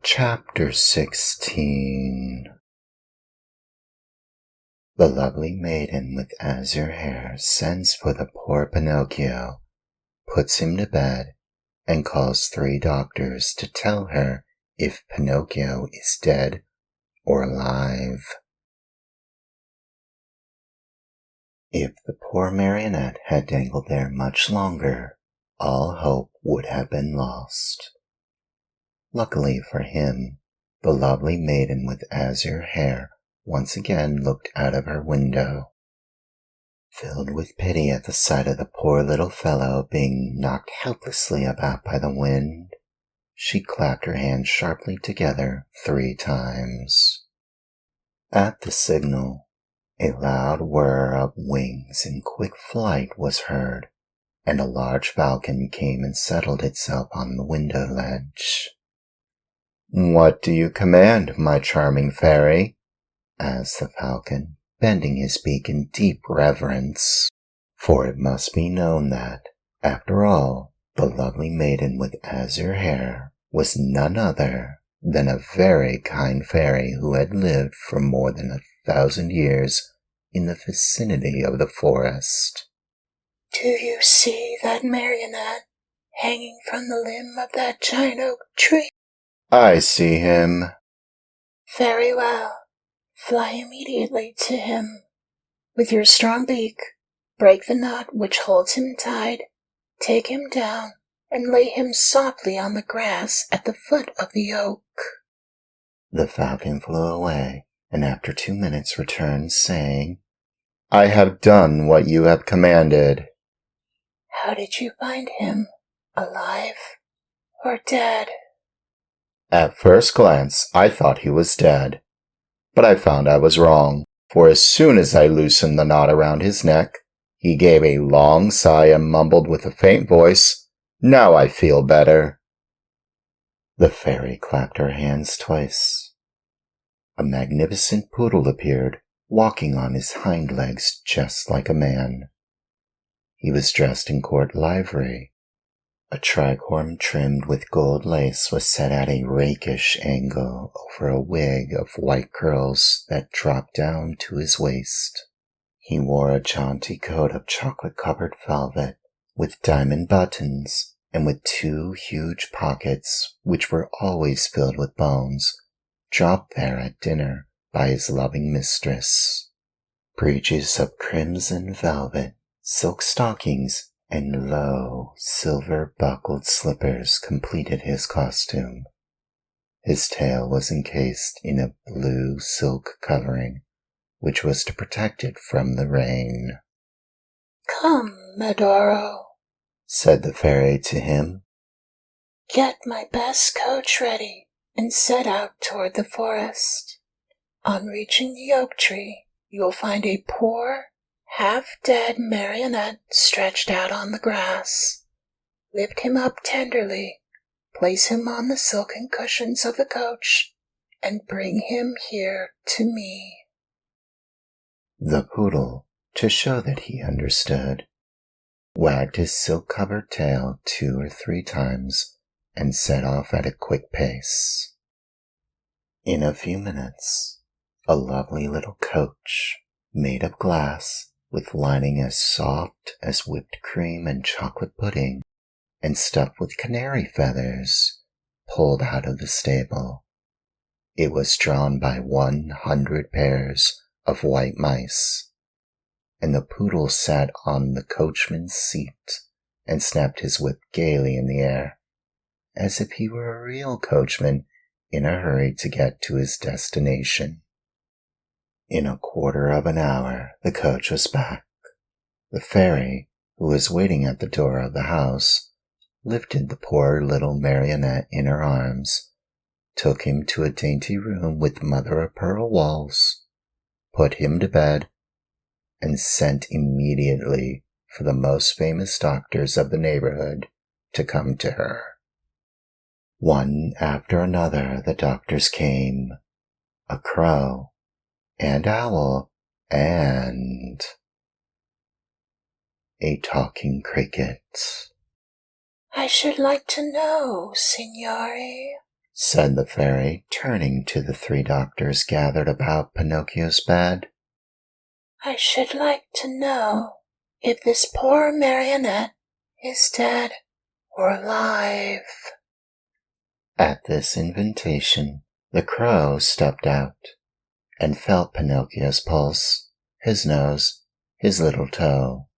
Chapter 16. The lovely maiden with azure hair sends for the poor Pinocchio, puts him to bed, and calls 3 doctors to tell her if Pinocchio is dead or alive. If the poor marionette had dangled there much longer, all hope would have been lost. Luckily for him, the lovely maiden with azure hair once again looked out of her window. Filled with pity at the sight of the poor little fellow being knocked helplessly about by the wind, she clapped her hands sharply together 3 times. At the signal, a loud whir of wings in quick flight was heard, and a large falcon came and settled itself on the window ledge. "What do you command, my charming fairy?" asked the falcon, bending his beak in deep reverence. For it must be known that, after all, the lovely maiden with azure hair was none other than a very kind fairy who had lived for more than 1,000 years in the vicinity of the forest. "Do you see that marionette hanging from the limb of that giant oak tree?" "I see him." "Very well. Fly immediately to him. With your strong beak, break the knot which holds him tied, take him down, and lay him softly on the grass at the foot of the oak." The falcon flew away, and after 2 minutes returned, saying, "I have done what you have commanded." "How did you find him? Alive or dead?" At first glance, I thought he was dead, but I found I was wrong, for as soon as I loosened the knot around his neck, he gave a long sigh and mumbled with a faint voice, "Now I feel better." The fairy clapped her hands twice. A magnificent poodle appeared, walking on his hind legs just like a man. He was dressed in court livery. A tricorn trimmed with gold lace was set at a rakish angle over a wig of white curls that dropped down to his waist. He wore a jaunty coat of chocolate-covered velvet with diamond buttons and with 2 huge pockets which were always filled with bones, dropped there at dinner by his loving mistress. Breeches of crimson velvet, silk stockings, and low, silver-buckled slippers completed his costume. His tail was encased in a blue silk covering, which was to protect it from the rain. "Come, Medoro," said the fairy to him. "get my best coach ready and set out toward the forest. On reaching the oak tree, you will find a poor, half-dead marionette stretched out on the grass. Lift him up tenderly, place him on the silken cushions of the coach, and bring him here to me." The poodle, to show that he understood, wagged his silk-covered tail 2 or 3 times and set off at a quick pace. In a few minutes, a lovely little coach, made of glass, with lining as soft as whipped cream and chocolate pudding, and stuffed with canary feathers, pulled out of the stable. It was drawn by 100 pairs of white mice, and the poodle sat on the coachman's seat and snapped his whip gaily in the air, as if he were a real coachman in a hurry to get to his destination. In a quarter of an hour, the coach was back. The fairy, who was waiting at the door of the house, lifted the poor little marionette in her arms, took him to a dainty room with mother-of-pearl walls, put him to bed, and sent immediately for the most famous doctors of the neighborhood to come to her. One after another the doctors came, a crow, and owl, and a talking cricket. "I should like to know, signore," said the fairy, turning to the three doctors gathered about Pinocchio's bed. I should like to know if this poor marionette is dead or alive. At this invitation, the crow stepped out and felt Pinocchio's pulse, his nose, his little toe.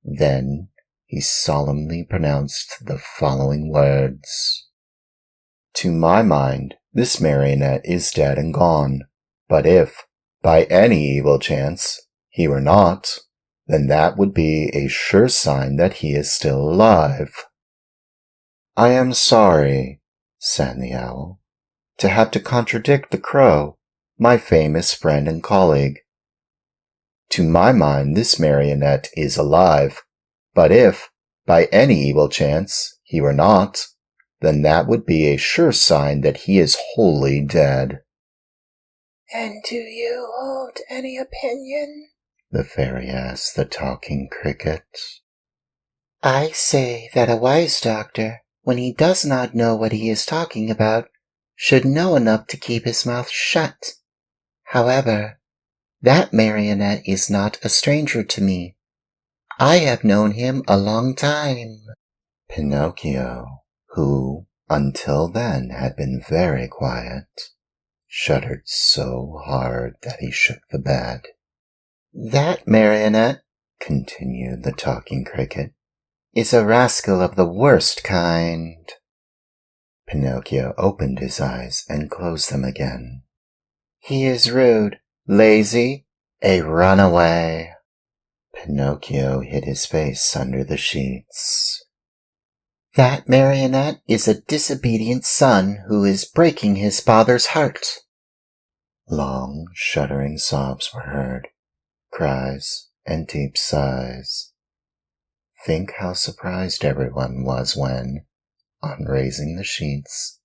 Then he solemnly pronounced the following words. To my mind, this marionette is dead and gone, but if, by any evil chance, he were not, then that would be a sure sign that he is still alive. I am sorry, said the owl, to have to contradict the crow, my famous friend and colleague. To my mind, this marionette is alive, but if, by any evil chance, he were not, then that would be a sure sign that he is wholly dead. And do you hold any opinion? The fairy asked the talking cricket. I say that a wise doctor, when he does not know what he is talking about, should know enough to keep his mouth shut. However, that marionette is not a stranger to me. I have known him a long time. Pinocchio, who until then had been very quiet, shuddered so hard that he shook the bed. That marionette, continued the talking cricket, is a rascal of the worst kind. Pinocchio opened his eyes and closed them again. He is rude, lazy, a runaway. Pinocchio hid his face under the sheets. That marionette is a disobedient son who is breaking his father's heart. Long, shuddering sobs were heard, cries and deep sighs. Think how surprised everyone was when, on raising the sheets,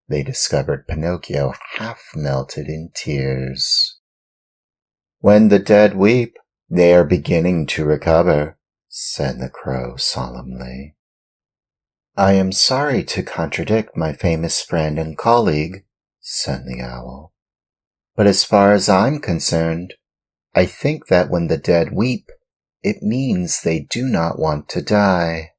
they discovered Pinocchio half melted in tears. When the dead weep, they are beginning to recover, said the crow solemnly. I am sorry to contradict my famous friend and colleague, said the owl, but as far as I'm concerned, I think that when the dead weep, it means they do not want to die.